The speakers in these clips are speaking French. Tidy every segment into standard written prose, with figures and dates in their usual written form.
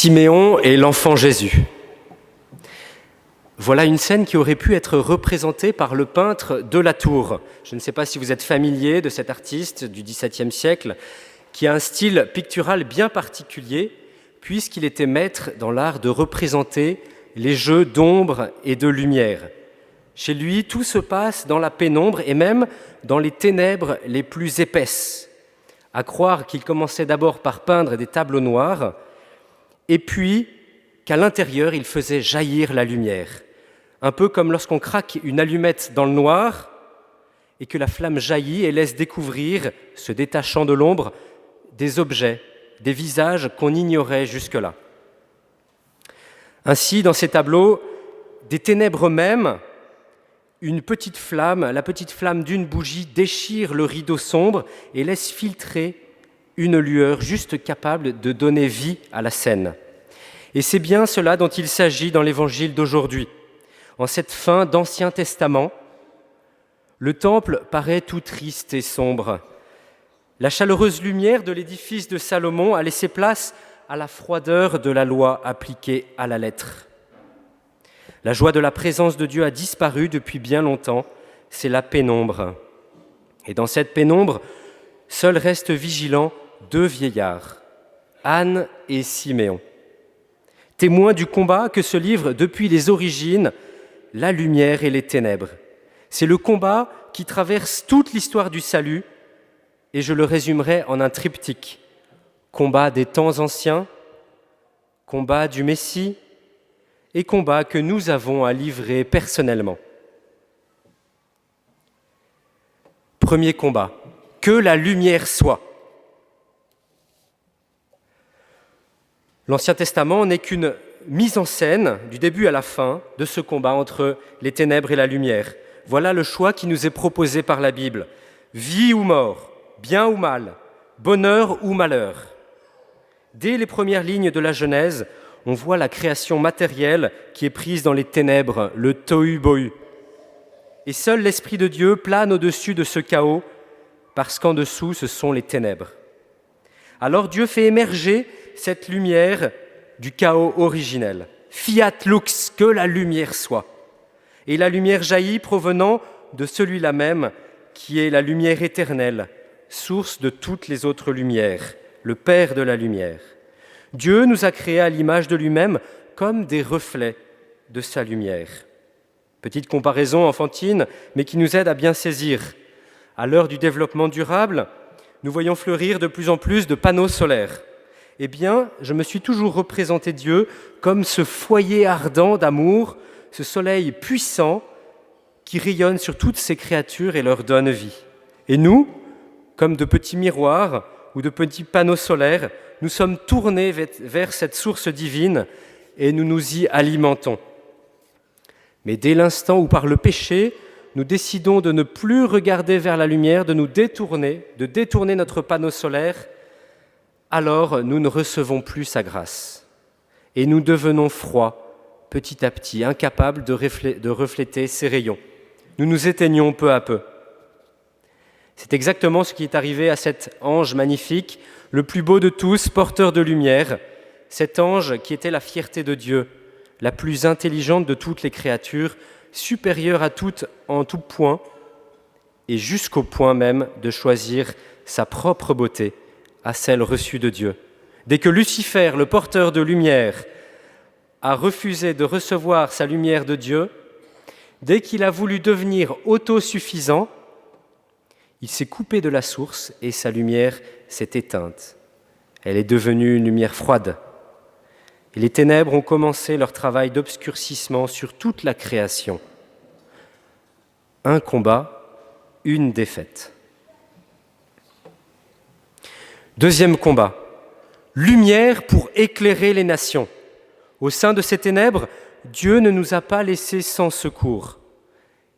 Siméon et l'enfant Jésus. Voilà une scène qui aurait pu être représentée par le peintre de la Tour. Je ne sais pas si vous êtes familier de cet artiste du XVIIe siècle qui a un style pictural bien particulier puisqu'il était maître dans l'art de représenter les jeux d'ombre et de lumière. Chez lui, tout se passe dans la pénombre et même dans les ténèbres les plus épaisses. À croire qu'il commençait d'abord par peindre des tableaux noirs et puis qu'à l'intérieur, il faisait jaillir la lumière. Un peu comme lorsqu'on craque une allumette dans le noir et que la flamme jaillit et laisse découvrir, se détachant de l'ombre, des objets, des visages qu'on ignorait jusque-là. Ainsi, dans ces tableaux, des ténèbres même, une petite flamme, la petite flamme d'une bougie déchire le rideau sombre et laisse filtrer une lueur juste capable de donner vie à la scène. Et c'est bien cela dont il s'agit dans l'évangile d'aujourd'hui. En cette fin d'Ancien Testament, le temple paraît tout triste et sombre. La chaleureuse lumière de l'édifice de Salomon a laissé place à la froideur de la loi appliquée à la lettre. La joie de la présence de Dieu a disparu depuis bien longtemps, c'est la pénombre. Et dans cette pénombre, seuls restent vigilants deux vieillards, Anne et Siméon, témoins du combat que se livrent depuis les origines la lumière et les ténèbres. C'est le combat qui traverse toute l'histoire du salut, et je le résumerai en un triptyque. Combat des temps anciens, combat du Messie, et combat que nous avons à livrer personnellement. Premier combat, que la lumière soit. L'Ancien Testament n'est qu'une mise en scène du début à la fin de ce combat entre les ténèbres et la lumière. Voilà le choix qui nous est proposé par la Bible. Vie ou mort, bien ou mal, bonheur ou malheur. Dès les premières lignes de la Genèse, on voit la création matérielle qui est prise dans les ténèbres, le tohu-bohu. Et seul l'Esprit de Dieu plane au-dessus de ce chaos, parce qu'en dessous, ce sont les ténèbres. Alors Dieu fait émerger cette lumière du chaos originel. Fiat lux, que la lumière soit. Et la lumière jaillit provenant de celui-là même, qui est la lumière éternelle, source de toutes les autres lumières, le Père de la lumière. Dieu nous a créés à l'image de lui-même comme des reflets de sa lumière. Petite comparaison enfantine, mais qui nous aide à bien saisir. À l'heure du développement durable, nous voyons fleurir de plus en plus de panneaux solaires. Eh bien, je me suis toujours représenté Dieu comme ce foyer ardent d'amour, ce soleil puissant qui rayonne sur toutes ces créatures et leur donne vie. Et nous, comme de petits miroirs ou de petits panneaux solaires, nous sommes tournés vers cette source divine et nous nous y alimentons. Mais dès l'instant où par le péché, nous décidons de ne plus regarder vers la lumière, de détourner notre panneau solaire, alors nous ne recevons plus sa grâce. Et nous devenons froids, petit à petit, incapables de refléter ses rayons. Nous nous éteignons peu à peu. C'est exactement ce qui est arrivé à cet ange magnifique, le plus beau de tous, porteur de lumière, cet ange qui était la fierté de Dieu, la plus intelligente de toutes les créatures, supérieure à toutes en tout point, et jusqu'au point même de choisir sa propre beauté à celle reçue de Dieu. Dès que Lucifer, le porteur de lumière, a refusé de recevoir sa lumière de Dieu, dès qu'il a voulu devenir autosuffisant, il s'est coupé de la source et sa lumière s'est éteinte. Elle est devenue une lumière froide. Et les ténèbres ont commencé leur travail d'obscurcissement sur toute la création. Un combat, une défaite. Deuxième combat, lumière pour éclairer les nations. Au sein de ces ténèbres, Dieu ne nous a pas laissés sans secours.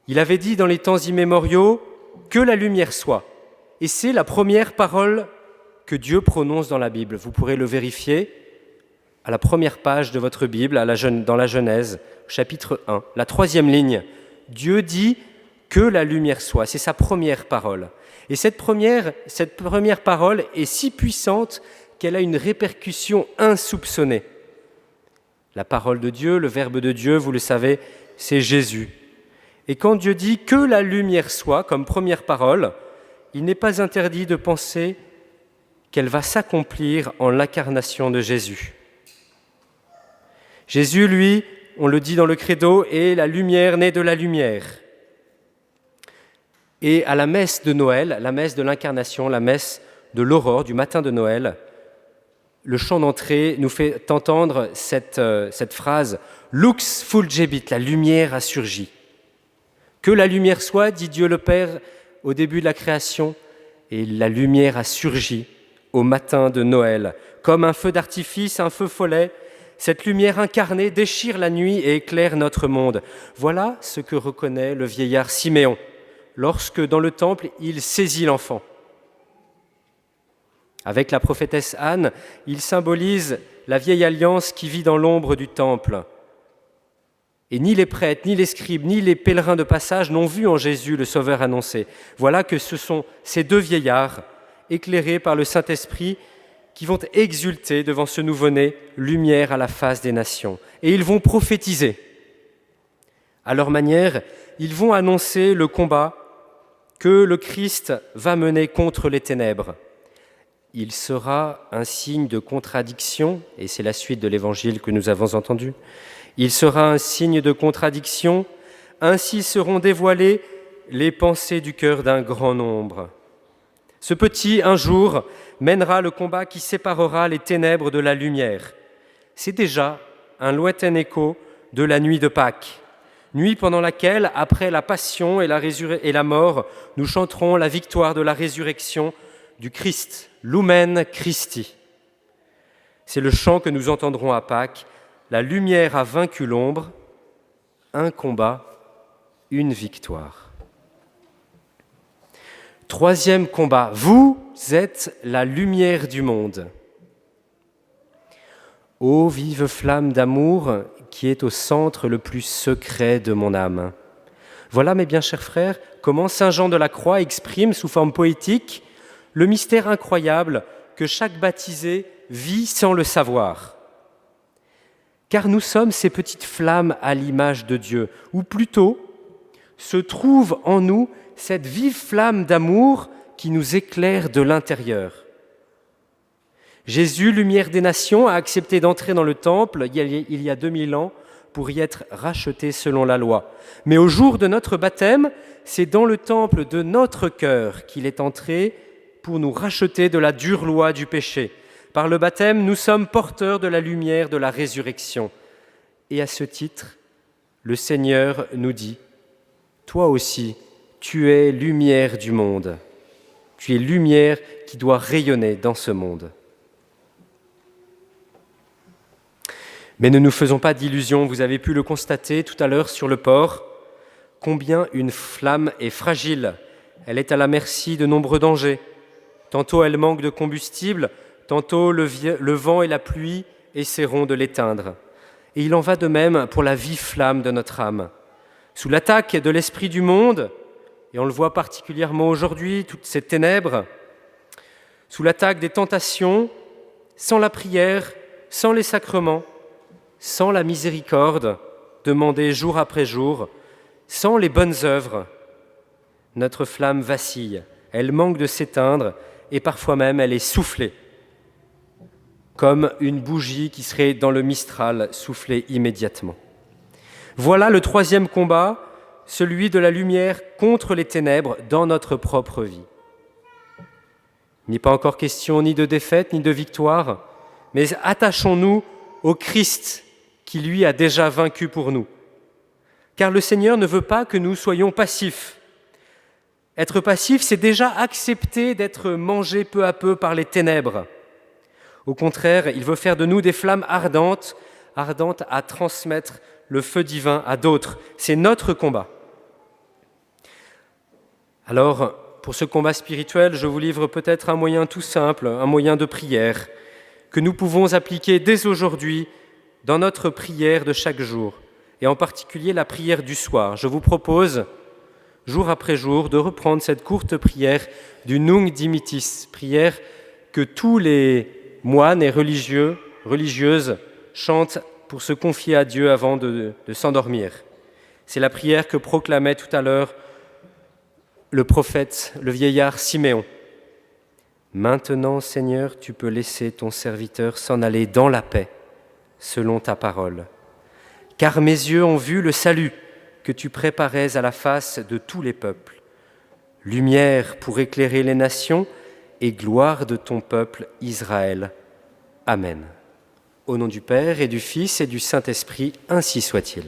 Il avait dit dans les temps immémoriaux que la lumière soit. Et c'est la première parole que Dieu prononce dans la Bible. Vous pourrez le vérifier à la première page de votre Bible, dans la Genèse, chapitre 1, la 3e ligne. Dieu dit que la lumière soit. C'est sa première parole. Et cette première parole est si puissante qu'elle a une répercussion insoupçonnée. La parole de Dieu, le Verbe de Dieu, vous le savez, c'est Jésus. Et quand Dieu dit « que la lumière soit » comme première parole, il n'est pas interdit de penser qu'elle va s'accomplir en l'incarnation de Jésus. Jésus, lui, on le dit dans le credo, est la lumière née de la lumière. Et à la messe de Noël, la messe de l'incarnation, la messe de l'aurore, du matin de Noël, le chant d'entrée nous fait entendre cette phrase « Lux fulgebit », la lumière a surgi. Que la lumière soit, dit Dieu le Père au début de la création, et la lumière a surgi au matin de Noël. Comme un feu d'artifice, un feu follet, cette lumière incarnée déchire la nuit et éclaire notre monde. Voilà ce que reconnaît le vieillard Siméon lorsque, dans le temple, il saisit l'enfant. Avec la prophétesse Anne, il symbolise la vieille alliance qui vit dans l'ombre du temple. Et ni les prêtres, ni les scribes, ni les pèlerins de passage n'ont vu en Jésus le Sauveur annoncé. Voilà que ce sont ces deux vieillards, éclairés par le Saint-Esprit, qui vont exulter devant ce nouveau-né, lumière à la face des nations. Et ils vont prophétiser. À leur manière, ils vont annoncer le combat que le Christ va mener contre les ténèbres. Il sera un signe de contradiction, et c'est la suite de l'évangile que nous avons entendu. Il sera un signe de contradiction, ainsi seront dévoilées les pensées du cœur d'un grand nombre. Ce petit, un jour, mènera le combat qui séparera les ténèbres de la lumière. C'est déjà un lointain écho de la nuit de Pâques, nuit pendant laquelle, après la passion et la mort, nous chanterons la victoire de la résurrection du Christ, Lumen Christi. C'est le chant que nous entendrons à Pâques. La lumière a vaincu l'ombre, un combat, une victoire. Troisième combat, vous êtes la lumière du monde. Ô vive flamme d'amour qui est au centre le plus secret de mon âme. Voilà, mes bien chers frères, comment saint Jean de la Croix exprime sous forme poétique le mystère incroyable que chaque baptisé vit sans le savoir. Car nous sommes ces petites flammes à l'image de Dieu, ou plutôt se trouve en nous cette vive flamme d'amour qui nous éclaire de l'intérieur. Jésus, lumière des nations, a accepté d'entrer dans le temple il y a 2000 ans pour y être racheté selon la loi. Mais au jour de notre baptême, c'est dans le temple de notre cœur qu'il est entré pour nous racheter de la dure loi du péché. Par le baptême, nous sommes porteurs de la lumière de la résurrection. Et à ce titre, le Seigneur nous dit « Toi aussi, tu es lumière du monde. Tu es lumière qui doit rayonner dans ce monde. » Mais ne nous faisons pas d'illusions, vous avez pu le constater tout à l'heure sur le port, combien une flamme est fragile. Elle est à la merci de nombreux dangers. Tantôt elle manque de combustible, tantôt le vent et la pluie essaieront de l'éteindre. Et il en va de même pour la vive flamme de notre âme. Sous l'attaque de l'esprit du monde, et on le voit particulièrement aujourd'hui, toutes ces ténèbres, sous l'attaque des tentations, sans la prière, sans les sacrements, sans la miséricorde demandée jour après jour, sans les bonnes œuvres, notre flamme vacille, elle manque de s'éteindre et parfois même elle est soufflée, comme une bougie qui serait dans le Mistral, soufflée immédiatement. Voilà le troisième combat, celui de la lumière contre les ténèbres dans notre propre vie. Il n'est pas encore question ni de défaite ni de victoire, mais attachons-nous au Christ qui, lui, a déjà vaincu pour nous. Car le Seigneur ne veut pas que nous soyons passifs. Être passif, c'est déjà accepter d'être mangé peu à peu par les ténèbres. Au contraire, il veut faire de nous des flammes ardentes à transmettre le feu divin à d'autres. C'est notre combat. Alors, pour ce combat spirituel, je vous livre peut-être un moyen tout simple, un moyen de prière, que nous pouvons appliquer dès aujourd'hui dans notre prière de chaque jour, et en particulier la prière du soir. Je vous propose, jour après jour, de reprendre cette courte prière du Nunc Dimittis, prière que tous les moines et religieuses chantent pour se confier à Dieu avant de s'endormir. C'est la prière que proclamait tout à l'heure le prophète, le vieillard Siméon. Maintenant, Seigneur, tu peux laisser ton serviteur s'en aller dans la paix, selon ta parole. Car mes yeux ont vu le salut que tu préparais à la face de tous les peuples, lumière pour éclairer les nations et gloire de ton peuple Israël. Amen. Au nom du Père et du Fils et du Saint-Esprit, ainsi soit-il.